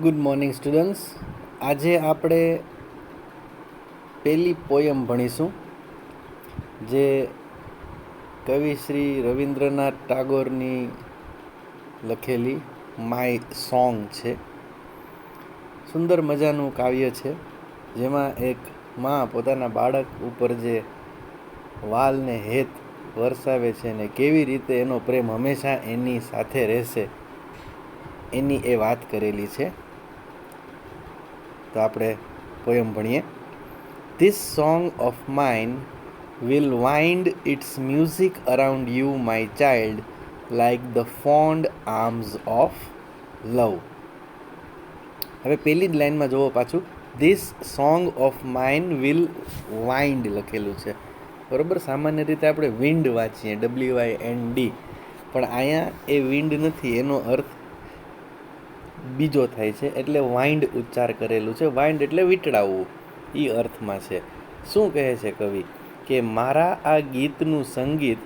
Good morning students. આજે આપણે પહેલી પોયમ ભણીશું જે કવિ શ્રી રવિન્દ્રનાથ ટાગોરની લખેલી માય સોંગ છે. સુંદર મજાનું કાવ્ય છે જેમાં એક માં પોતાના બાળક ઉપર જે વાલને હેત વરસાવે છે ને કેવી રીતે એનો પ્રેમ હંમેશા એની સાથે રહેશે એની એ વાત કરેલી છે. તો આપણે પોયમ ભણીએ. This song of mine will wind its music around you, my child, like the fond arms of love. હવે પહેલી જ લાઈનમાં જોવો પાછું, this song of mine will wind લખેલું છે, બરાબર. સામાન્ય રીતે આપણે વિન્ડ વાંચીએ, WIND, પણ અહીંયા એ વિન્ડ નથી, એનો અર્થ બીજો થાય છે, એટલે વાઇન્ડ ઉચ્ચાર કરેલું છે. વાઇન્ડ એટલે વીંટળાવવું, એ અર્થમાં છે. શું કહે છે કવિ કે મારા આ ગીતનું સંગીત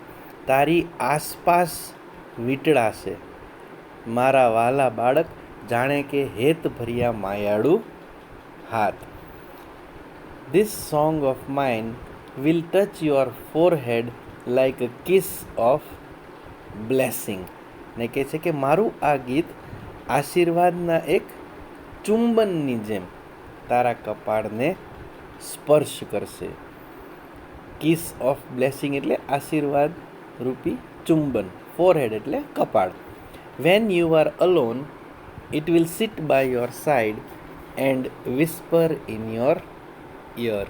તારી આસપાસ વીંટળાશે, મારા વાલા બાળક, જાણે કે હેત ભર્યા માયાળુ હાથ. This song of mine will touch your forehead like a kiss of blessing. ને કહે છે કે મારું આ ગીત આશીર્વાદના એક ચુંબનની જેમ તારા કપાળને સ્પર્શ કરશે. કિસ ઓફ બ્લેસિંગ એટલે આશીર્વાદ રૂપી ચુંબન, ફોરહેડ એટલે કપાળ. When you are alone it will sit by your side and whisper in your ear.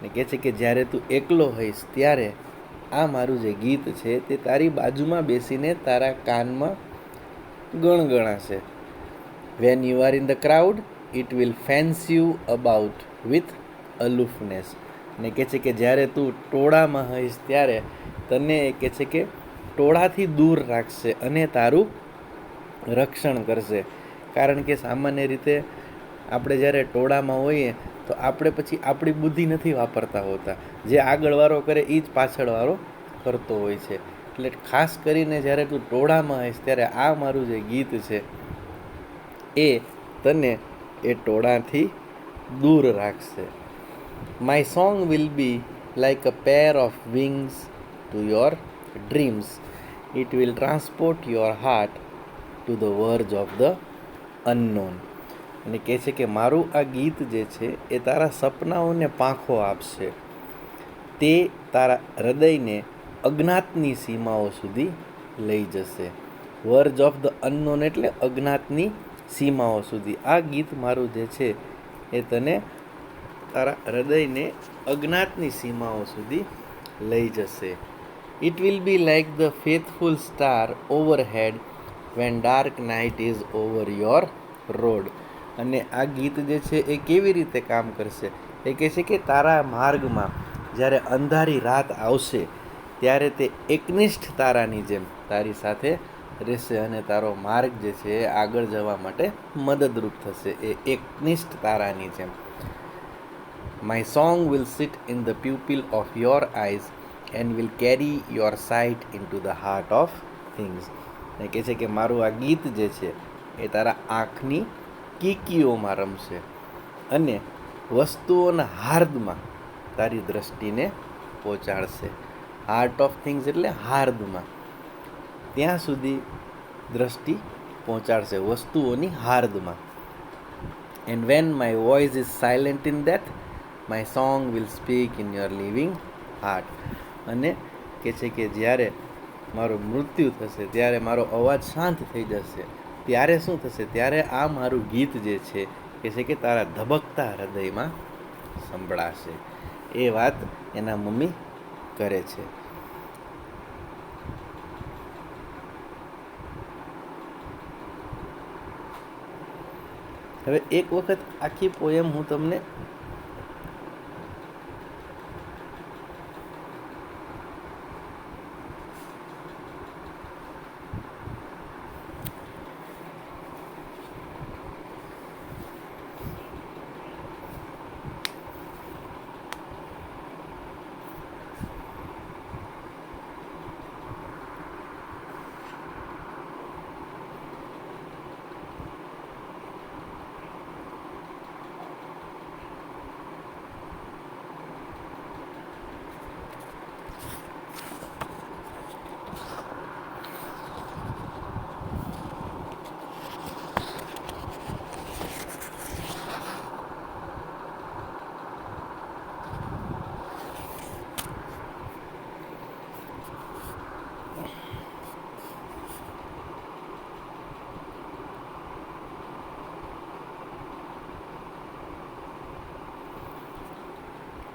ને કહે છે કે જ્યારે તું એકલો હોઈશ ત્યારે આ મારું જે ગીત છે તે તારી બાજુમાં બેસીને તારા કાનમાં ગણગણાશે. When you are in the crowd it will fence you about with aloofness. ને કહે છે કે જ્યારે તું ટોળામાં હોઈશ ત્યારે તને એ કહે છે કે ટોળાથી દૂર રાખશે અને તારું રક્ષણ કરશે. કારણ કે સામાન્ય રીતે આપણે જ્યારે ટોળામાં હોઈએ તો આપણે પછી આપણી બુદ્ધિ નથી વાપરતા હોતા, જે આગળવાળો કરે એ જ પાછળવાળો કરતો હોય છે. એટલે ખાસ કરીને જ્યારે તું ટોળામાં હોઈશ ત્યારે આ મારું જે ગીત છે એ તને એ ટોળાથી દૂર રાખશે. My song will B like a pair of wings to your dreams. It will transport your heart to the verge of the unknown. અને કહે છે કે મારું આ ગીત જે છે એ તારા સપનાઓને પાંખો આપશે, તે તારા હૃદયને અજ્ઞાતની સીમાઓ સુધી લઈ જશે. વર્જ ઓફ ધ અનનોન એટલે અજ્ઞાતની સીમાઓ સુધી. આ ગીત મારું જે છે એ તને તારા હૃદયને અજ્ઞાતની સીમાઓ સુધી લઈ જશે. It will be like the faithful star overhead van dark night is over your road. અને આ ગીત જે છે એ કેવી રીતે કામ કરશે, એ કહે છે કે તારા માર્ગમાં જ્યારે અંધારી રાત આવશે ત્યારે તે એકનિષ્ઠ તારાની જેમ તારી સાથે રહેશે અને તારો માર્ગ જે છે એ આગળ જવા માટે મદદરૂપ થશે, એ એકનિષ્ઠ તારાની જેમ. My song will sit in the pupil of your eyes and will carry your sight into the heart of things. એ કહે છે કે મારું આ ગીત જે છે એ તારા આંખની કીકીઓમાં રમશે અને વસ્તુઓના હાર્દમાં તારી દ્રષ્ટિને પહોંચાડશે. હાર્ટ ઓફ થિંગ્સ એટલે હાર્દમાં, ત્યાં સુધી દ્રષ્ટિ પહોંચાડશે, વસ્તુઓની હાર્દમાં. And when my voice is silent in death my song will speak in your living heart. અને કહે છે કે જ્યારે મારું મૃત્યુ થશે ત્યારે મારો અવાજ શાંત થઈ જશે, ત્યારે શું થશે, ત્યારે આ મારું ગીત જે છે એ છે કે તારા ધબકતા હૃદયમાં સંભળાશે. એ વાત એના મમ્મી કરે છે. હવે એક વખત આખી પોયમ હું તમને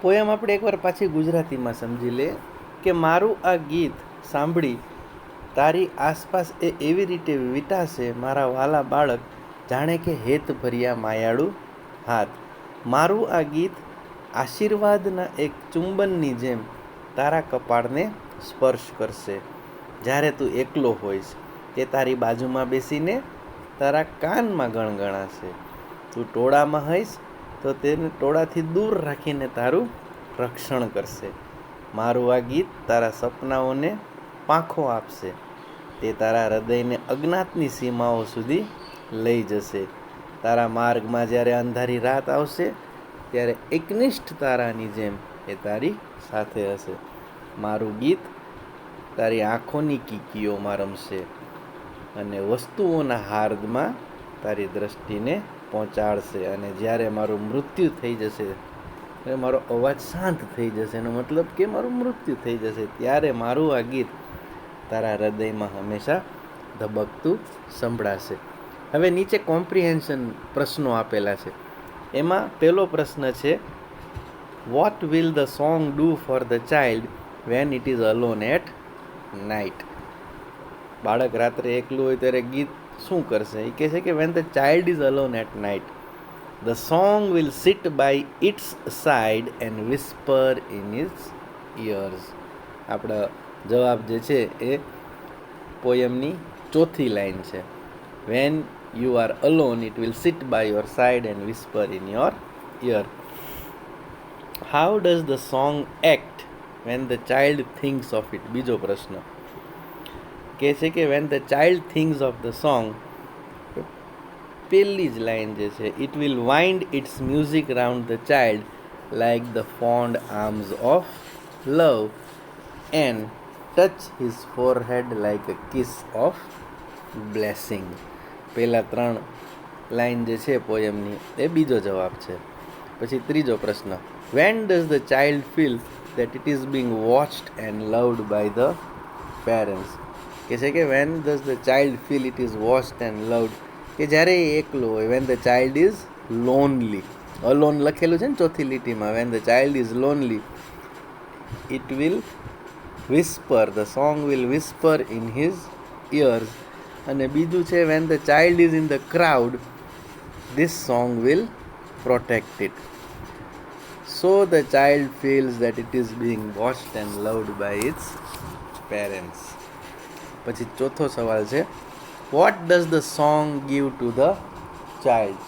પોયમ આપણે એકવાર પાછી ગુજરાતીમાં સમજી લે કે મારું આ ગીત સાંભળી તારી આસપાસ એ એવી રીતે વીંટાશે મારા વાલા બાળક જાણે કે હેત ભર્યા માયાળુ હાથ. મારું આ ગીત આશીર્વાદના એક ચુંબનની જેમ તારા કપાળને સ્પર્શ કરશે જ્યારે તું એકલો હોઈશ. તે તારી બાજુમાં બેસીને તારા કાનમાં ગણગણાશે. તું ટોળામાં હોઈશ તો તેને ટોળાથી દૂર રાખીને તારું રક્ષણ કરશે. મારું આ ગીત તારા સપનાઓને પાંખો આપશે. તે તારા હૃદયને અજ્ઞાતની સીમાઓ સુધી લઈ જશે. તારા માર્ગમાં જ્યારે અંધારી રાત આવશે ત્યારે એકનિષ્ઠ તારાની જેમ એ તારી સાથે હશે. મારું ગીત તારી આંખોની કીકીઓમાં રમશે અને વસ્તુઓના હાર્દમાં તારી દ્રષ્ટિને પહોંચાડશે. અને જ્યારે મારું મૃત્યુ થઈ જશે, મારો અવાજ શાંત થઈ જશે, એનો મતલબ કે મારું મૃત્યુ થઈ જશે, ત્યારે મારું આ ગીત તારા હૃદયમાં હંમેશા ધબકતું સંભળાશે. હવે નીચે કોમ્પ્રિહેન્શન પ્રશ્નો આપેલા છે. એમાં પહેલો પ્રશ્ન છે, what will the song do for the child when it is alone at night? બાળક રાત્રે એકલું હોય ત્યારે ગીત શું કરશે? એ કહે છે કે when the child is alone at night the song will sit by its side and whisper in its ears. આપણા જવાબ જે છે એ પોયમની ચોથી લાઈન છે. When you are alone it will sit by your side and whisper in your ear. How does the song act when the child thinks of it? બીજો પ્રશ્ન કહે છે કે when the child thinks of the song, પહેલી જ line જે છે, it will wind its music round the child like the fond arms of love and touch his forehead like a kiss of blessing. પહેલા 3 line જે છે પોયમની એ બીજો જવાબ છે. પછી ત્રીજો પ્રશ્ન, when does the child feel that it is being watched and loved by the parents? કે છે કે when does the child feel it is watched and loved, કે જ્યારે એ એકલો હોય. When the child is lonely, alone લખેલું છે ને ચોથી લીટીમાં, when the child is lonely it will whisper, the song will whisper in his ears. અને બીજું છે, when the child is in the crowd this song will protect it. So the child feels that it is being watched and loved by its parents. પછી ચોથો સવાલ છે, what does the song give to the child?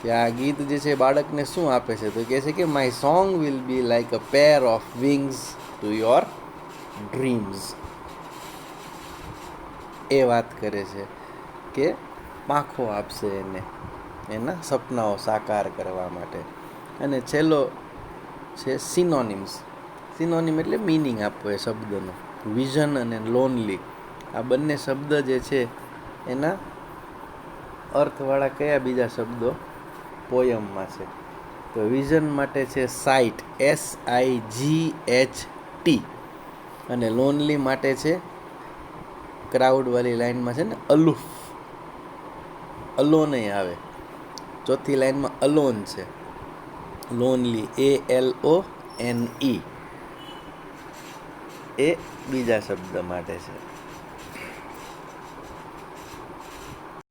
કે આ ગીત જે છે બાળકને શું આપે છે? તો કહે છે કે my song will be like a pair of wings to your dreams. એ વાત કરે છે કે પાંખો આપશે એને એના સપનાઓ સાકાર કરવા માટે. અને છેલ્લો છે સિનોનિમ્સ. સિનોનિમ એટલે મિનિંગ આપવો એ શબ્દનો. વિઝન અને લોનલી, આ બંને શબ્દ જે છે એના અર્થવાળા કયા બીજા શબ્દો પોયમમાં છે? તો વિઝન માટે છે સાઇટ, SIGHT. અને લોનલી માટે છે ક્રાઉડવાળી લાઈનમાં છે ને અલુફ, અલોન આવે. ચોથી લાઈનમાં અલોન છે, લોનલી ALONE, એ બીજા શબ્દ માટે છે.